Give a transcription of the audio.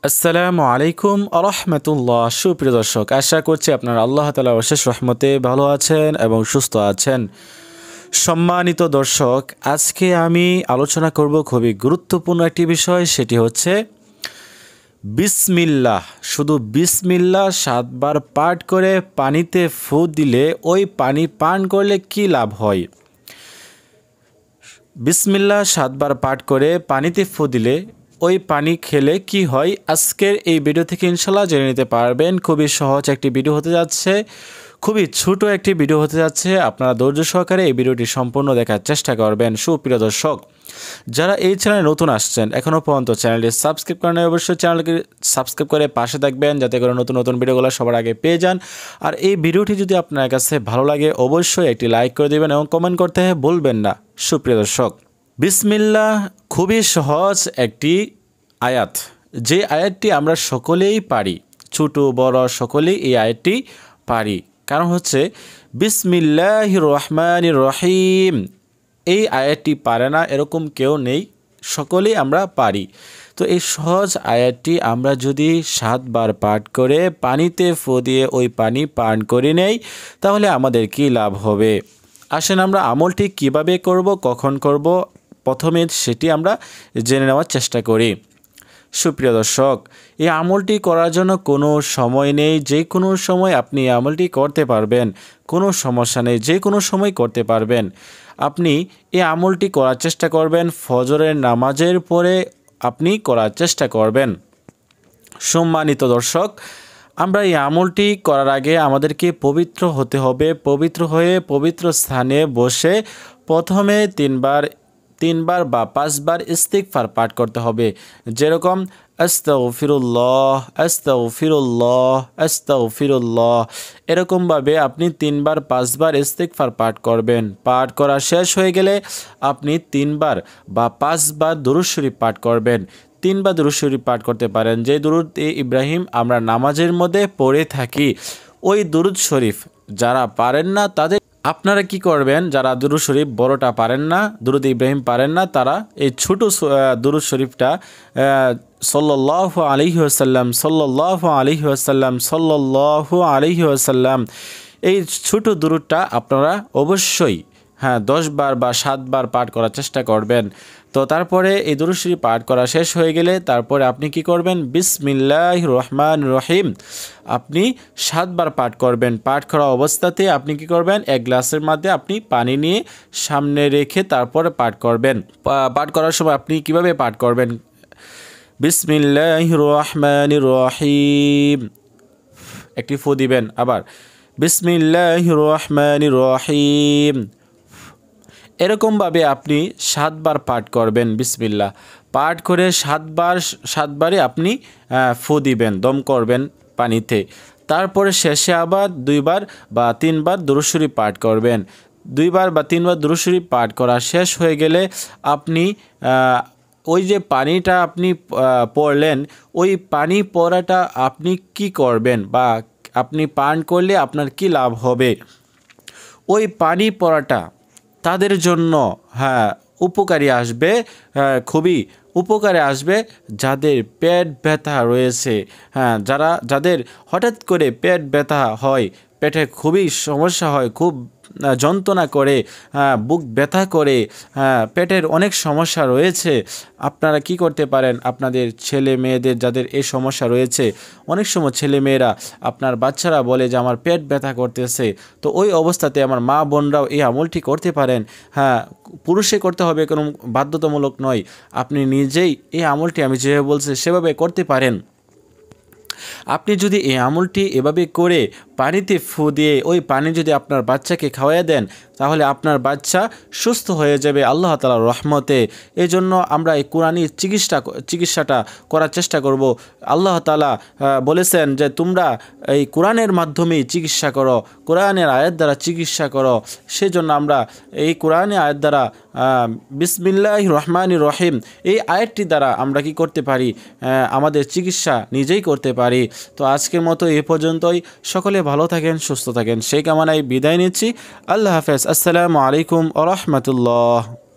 আসসালামু আলাইকুম আরহামতুল্লাহ। সুপ্রিয় দর্শক, আশা করছি আপনারা আল্লাহ তাআলার অশেষ রহমতে ভালো আছেন এবং সুস্থ আছেন। সম্মানিত দর্শক, আজকে আমি আলোচনা করব খুবই গুরুত্বপূর্ণ একটি বিষয়, সেটি হচ্ছে বিসমিল্লাহ। শুধু বিসমিল্লাহ 7 বার পাঠ করে পানিতে ফু দিলে ওই পানি পান করলে কি লাভ হয়। বিসমিল্লাহ 7 বার পাঠ করে পানিতে ফু দিলে ওই পানি খেলে কি হয়, আজকের এই ভিডিও থেকে ইনশাল্লাহ জেনে নিতে পারবেন। খুবই সহজ একটি ভিডিও হতে যাচ্ছে, খুবই ছোট একটি ভিডিও হতে যাচ্ছে। আপনারা ধৈর্য সহকারে এই ভিডিওটি সম্পূর্ণ দেখার চেষ্টা করবেন। সুপ্রিয় দর্শক, যারা এই চ্যানেলে নতুন আসছেন, এখনও পর্যন্ত চ্যানেলটি সাবস্ক্রাইব করেন, অবশ্যই চ্যানেলকে সাবস্ক্রাইব করে পাশে থাকবেন, যাতে করে নতুন নতুন ভিডিওগুলো সবার আগে পেয়ে যান। আর এই ভিডিওটি যদি আপনার কাছে ভালো লাগে, অবশ্যই একটি লাইক করে দেবেন এবং কমেন্ট করতে ভুলবেন না। সুপ্রিয় দর্শক, বিসমিল্লাহ খুবই সহজ একটি আয়াত, যে আয়াতটি আমরা সকলেই পারি, ছোট বড় সকলেই এই আয়াতটি পারি। কারণ হচ্ছে বিসমিল্লাহির রহমানির রহিম, এই আয়াতটি পারে না এরকম কেউ নেই, সকলেই আমরা পারি। তো এই সহজ আয়াতটি আমরা যদি 7 বার পাঠ করে পানিতে ফু দিয়ে ওই পানি পান করে নেই, তাহলে আমাদের কি লাভ হবে। আসেন আমরা আমলটি কিভাবে করব, কখন করব, প্রথমে সেটি আমরা জেনে নেওয়ার চেষ্টা করি। সুপ্রিয় দর্শক, এই আমলটি করার জন্য কোনো সময় নেই, যে কোনো সময় আপনি এই আমলটি করতে পারবেন, কোনো সমস্যা নেই, যে কোনো সময় করতে পারবেন। আপনি এই আমলটি করার চেষ্টা করবেন ফজরের নামাজের পরে, আপনি করার চেষ্টা করবেন। সম্মানিত দর্শক, আমরা এই আমলটি করার আগে আমাদেরকে পবিত্র হতে হবে। পবিত্র হয়ে পবিত্র স্থানে বসে প্রথমে 3 বার বা 5 বার ইস্তিগফার পাঠ করতে হবে। যেরকম আস্তাগফিরুল্লাহ আস্তাগফিরুল্লাহ আস্তাগফিরুল্লাহ, এরকমভাবে আপনি 3 বার 5 বার ইস্তিগফার পাঠ করবেন। পাঠ করা শেষ হয়ে গেলে আপনি 3 বার বা 5 বার দুরূদ শরীফ পাঠ করবেন। 3 বার দুরূদ শরীফ পাঠ করতে পারেন, যে দুরূদ ইব্রাহিম আমরা নামাজের মধ্যে পড়ে থাকি, ওই দুরূদ শরীফ। যারা পারেন না তাদের, আপনারা কি করবেন, যারা দুরূদ শরীফ বড়টা পারেন না, দুরূদ ইব্রাহিম পারেন না, তারা এই ছোট দুরূদ শরীফটা সাল্লাল্লাহু আলাইহি ওয়াসাল্লাম সাল্লাল্লাহু আলাইহি ওয়াসাল্লাম সাল্লাল্লাহু আলাইহি ওয়াসাল্লাম, এই ছোট দুরূদটা আপনারা অবশ্যই 10 বার বা 7 বার পাঠ করার চেষ্টা করবেন। তো তারপরে এই দুরূদ শরীফ পাঠ করা শেষ হয়ে গেলে তারপরে আপনি কি করবেন, বিসমিল্লাহির রহমানির রহিম আপনি 7 বার পাঠ করবেন। পাঠ করা অবস্থাতে আপনি কি করবেন, এক গ্লাসের মধ্যে আপনি পানি নিয়ে সামনে রেখে তারপরে পাঠ করবেন। পাঠ করার সময় আপনি কিভাবে পাঠ করবেন, বিসমিল্লাহির রহমানির রহিম একটি ফু দিবেন, আবার বিসমিল্লাহির রহমানির রহিম, এরকমভাবে আপনি 7 বার পাঠ করবেন। বিসমিল্লাহ পাঠ করে 7 বারে আপনি ফু দিবেন, দম করবেন পানিতে। তারপরে শেষে আবার 2 বার বা 3 বার দুরূদ শরীফ পাঠ করবেন। 2 বার বা 3 বার দুরূদ শরীফ পাঠ করা শেষ হয়ে গেলে আপনি ওই যে পানিটা আপনি পড়লেন, ওই পানি পড়াটা আপনি কি করবেন বা আপনি পান করলে আপনার কি লাভ হবে, ওই পানি পড়াটা তাদের জন্য উপকারী আসবে, খুবই উপকারে আসবে যাদের পেট ব্যথা রয়েছে, যাদের হঠাৎ করে পেট ব্যথা হয়, পেটে খুবই সমস্যা হয়, খুব যন্ত্রণা করে, বুক ব্যথা করে, পেটের অনেক সমস্যা রয়েছে। আপনারা কি করতে পারেন, আপনাদের ছেলে মেয়েদের যাদের এই সমস্যা রয়েছে, অনেক সময় ছেলে মেয়েরা আপনার বাচ্চারা বলে যে আমার পেট ব্যথা করতেছে, তো ওই অবস্থাতে আমার মা বোনরাও এই আমলটি করতে পারেন। পুরুষে করতে হবে, কোনো বাধ্যতামূলক নয়, আপনি নিজেই এই আমলটি আমি যেভাবে বলছি সেভাবে করতে পারেন। আপনি যদি এই আমলটি এভাবে করে পানিতে ফু দিয়ে ওই পানি যদি আপনার বাচ্চাকে খাওয়াইয়া দেন, তাহলে আপনার বাচ্চা সুস্থ হয়ে যাবে আল্লাহ তাআলার রহমতে। এই জন্য আমরা এই কোরআনি চিকিৎসাটা করার চেষ্টা করব। আল্লাহ তাআলা বলেছেন যে তোমরা এই কোরআনের মাধ্যমেই চিকিৎসা করো, কোরআনের আয়াত দ্বারা চিকিৎসা করো। সেজন্য আমরা এই কোরআনের আয়াত দ্বারা বিসমিল্লাহির রহমানির রহিম এই আয়াতটি দ্বারা আমরা কি করতে পারি, আমাদের চিকিৎসা নিজেই করতে পারি। তো আজকের মতো এ পর্যন্তই। সকলে ভালো থাকেন, সুস্থ থাকেন, সেই কামনায় বিদায় নিচ্ছি। আল্লাহ হাফেজ। আসসালামু আলাইকুম ওয়া রাহমাতুল্লাহ।